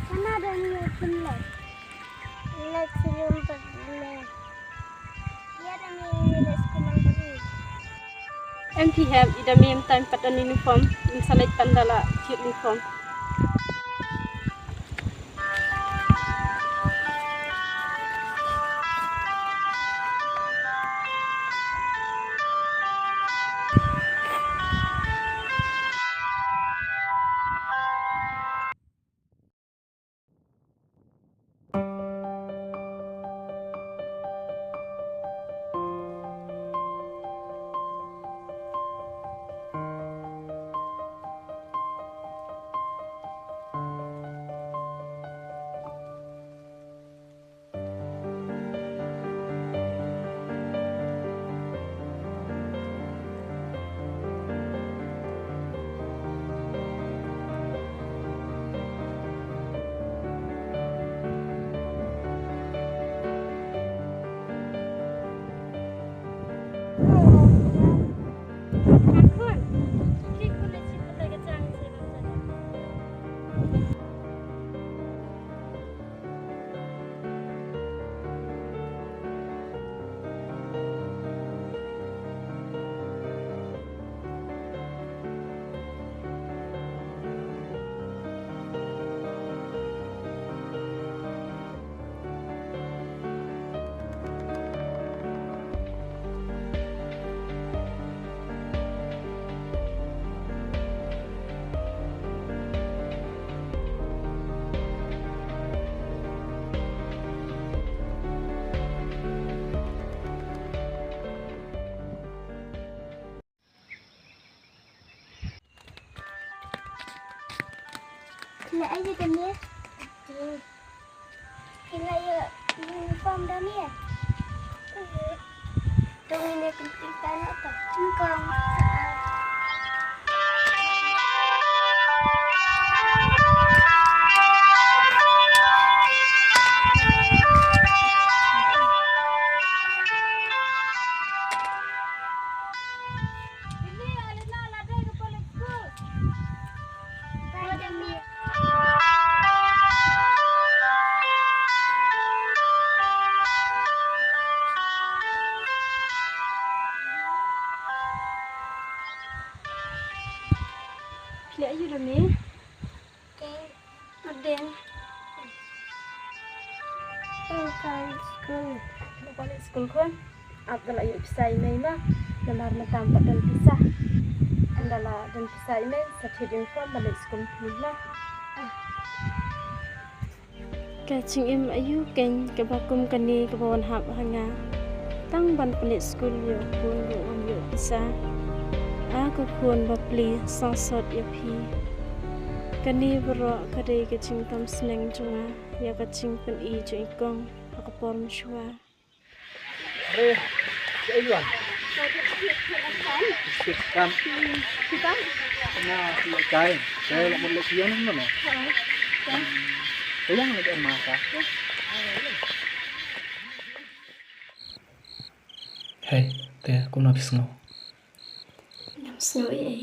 Mana ada ni leg sebelum leg. Dia ada ni leg sebelum leg. MPHM ida mem time pattern uniform in select pandala uniform. Nak aja kan ya? Kena ya uniform dah ni ya? Tunggu ini penting tanah tak? Kalau Lihat aja dah ni. okay. Ada. Bukan school. Balik sekolah kan. Abdallah yuk pisah ini mah. Namar tampak dan pisah. Andala dan pisah ini satu uniform balik sekolah pula. Kacing im ayu ken kebakum kani kebawan hab hanga. Tang ban pelik sekolah yuk pun yuk pisah. Aku pun bapli sangsot ya pi. Kani berok kadai kacing tam seneng cunga. Ya kacing pen i jo ikong. Aku porm shua. Ayuan. Kan. Kita? Nah, kain. Saya nak mulai siang ni mana? Yang lagi emas ah. Hey, teh, aku nak pisau. Snowy ay.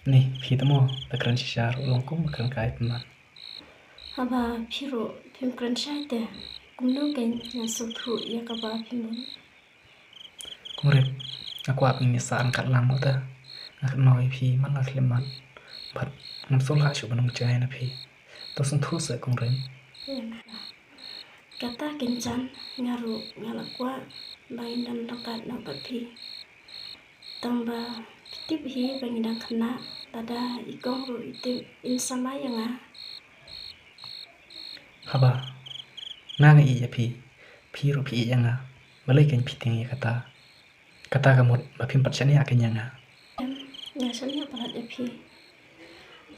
Nih, kita mau berkeran syar ulangku berkeran kait teman. Haba piro pim kran shaite. Kumno ken nasuk thu ya kaba pimun. Kumrep, aku apa ini saat angkat lama dah. Angkat noi pi mana kelemat. Pat, namsul hak syuk benung jaya na pi. Terus untuk saya kumrep. Kata kencan ngaru ngalakwa lain dan dekat nabat pi. Tambah pitip hi bangidang kena tada ikong ru itim insama yang ah. Haba, nang iya pi ru pi yang ah. Balai kan piting ya kata. Kata kamu bapim percaya akan yang ah. Ngasanya parat ya pi.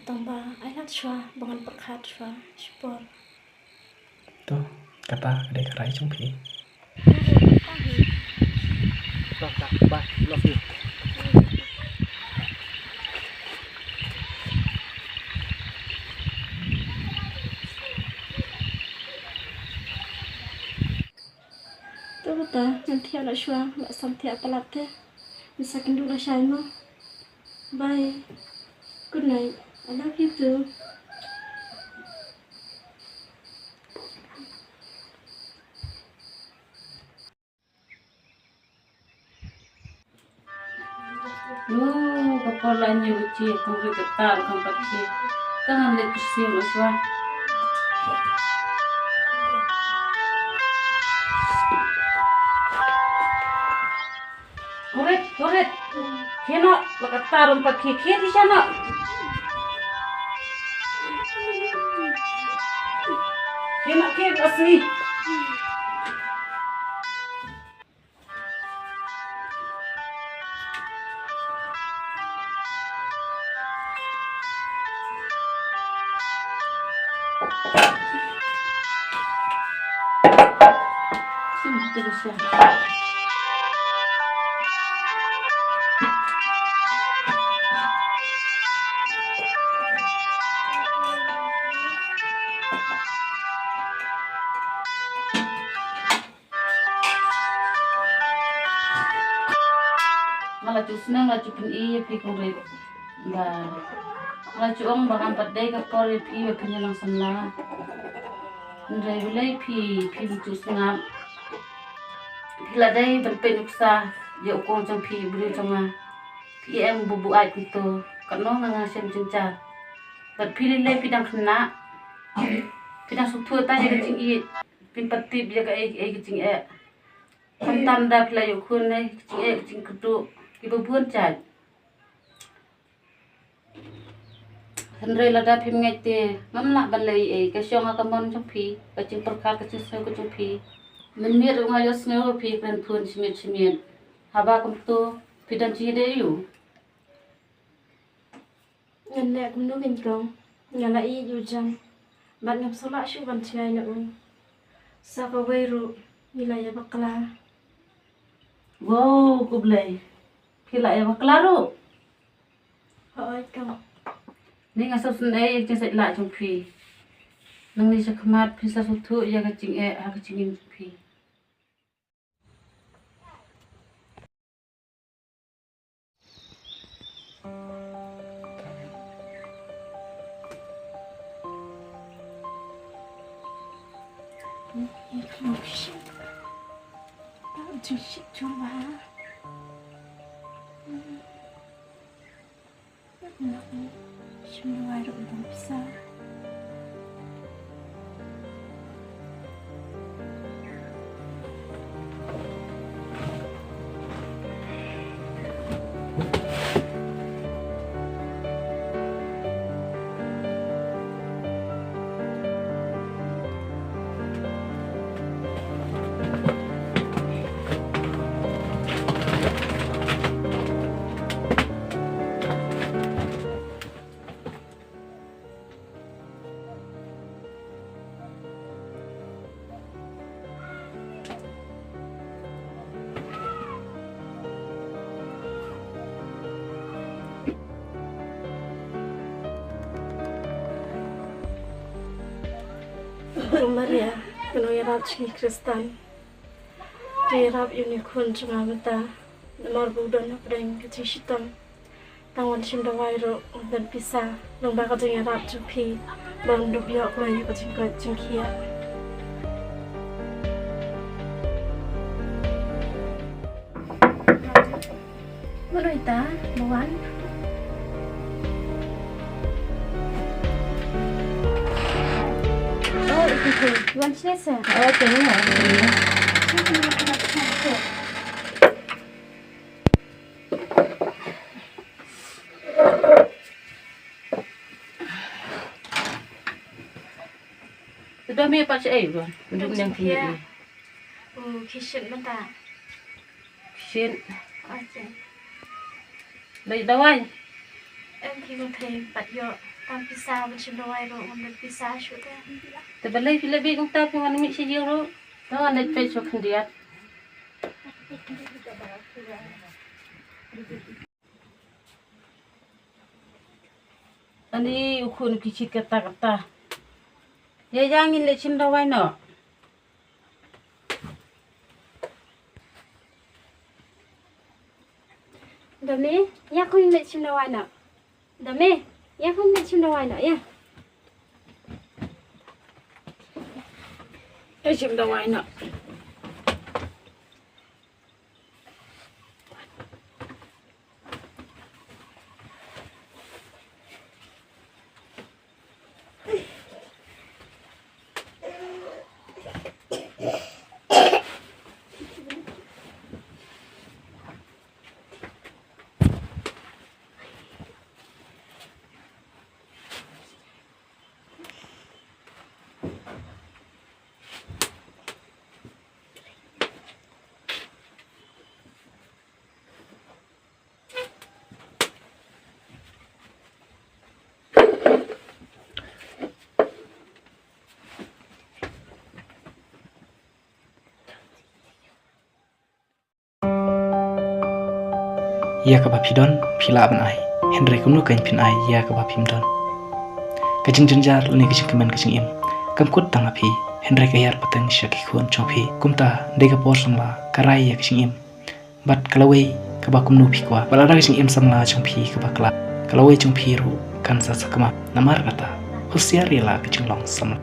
Tambah anak shwa bangan perkat shwa sport. Tuh, kata ada karai cung pi. Tak, bah, love you. ta, nanti ada shua, nak sampai apa lagi? Bisa kendula saya mah. Bye. Good night. I love you too. Kepala nyuci, kemudian ketar, tempat kia. Tangan lek kursi maswa. Kuret. Kena, ketar, tempat kia di sana. Kena asli. Sini terus ya. Malah senang lah cupin iya pi kuret. Nah, malah cuong bahkan pada kapal pi punya langsung lah. Ndai bulai pi lucu sengap. Pila dai berpen uksa ya ukong jang pi beli cuma pi em bubu ai kuto kano nga sen cinca. Bat pi lelai pi dang kena. Pi dang sutu ta ya kecing i pin pati biya ka ai kecing e. Kantam da pila yu kun nei kecing kutu ibu buan cai. Henry lada pi ngete ngamla balai ai ka syong ka mon jang pi kecing perkar kecing seu kecing pi. Menmir ngayo sneo pi kan pun simit. Haba kum tu pidan ci de yu. Ngân lẹ cũng nước hình công. Ngân lại y dù chăng. Bạn ngập số lại chú văn chơi nữa. Sao có quay rụ. Như là ya bakla. Wow, kublai. Pila ya bakla ru. Hỏi công. Ni ngasap sunai yang saya lại trong pi. Nang ni sakmat pi sa sutu ya kecing e ha kecingin pi. Coba. Semua ada belum bisa. Maria, kano yarab chini Kristan. Yarab unicorn chunga mata. Namar budan apreng kecing shitam. Tangan cinta wairo dan pisah. Nang bakal jeng yarab cupi. Bang duk yok lagi kecing kecing kia. Mana ita, mawan? Wan Chinese. Oh, tengok lah. Sudah mi apa cai tu? Duduk yang tinggi. Oh, kitchen mana? Kitchen. Aje. Baik dawai. Em thì có thể bắtយកតាមភាសាវិទ្យាល័យរកមិនភាសាឈុតទេ Terbalai Filipin kong tapi mana mi sejauh ro. Tahu anda pecah kendiat. Ani ukun kicit kata-kata. Ya jangan lecin dawai no. Dami, ya ko yung let's na wana. Dami, ya ko yung let's na wana, ya. Let's na wana. Ia ka ba pidon pila ban ai Henry kumnu kan pin ai ia ka ba pimdon kajing jenjar luni kajing kemen kajing im kam kut tang api Henry ka yar patang syaki khon chopi kumta de ka posam la karai ya kajing im bat kalawei ka ba kumnu pi kwa bala kajing im samla chung pi ka ba kala kalawei chung pi ru kan sa sakama namar kata husiar rela kajing long sam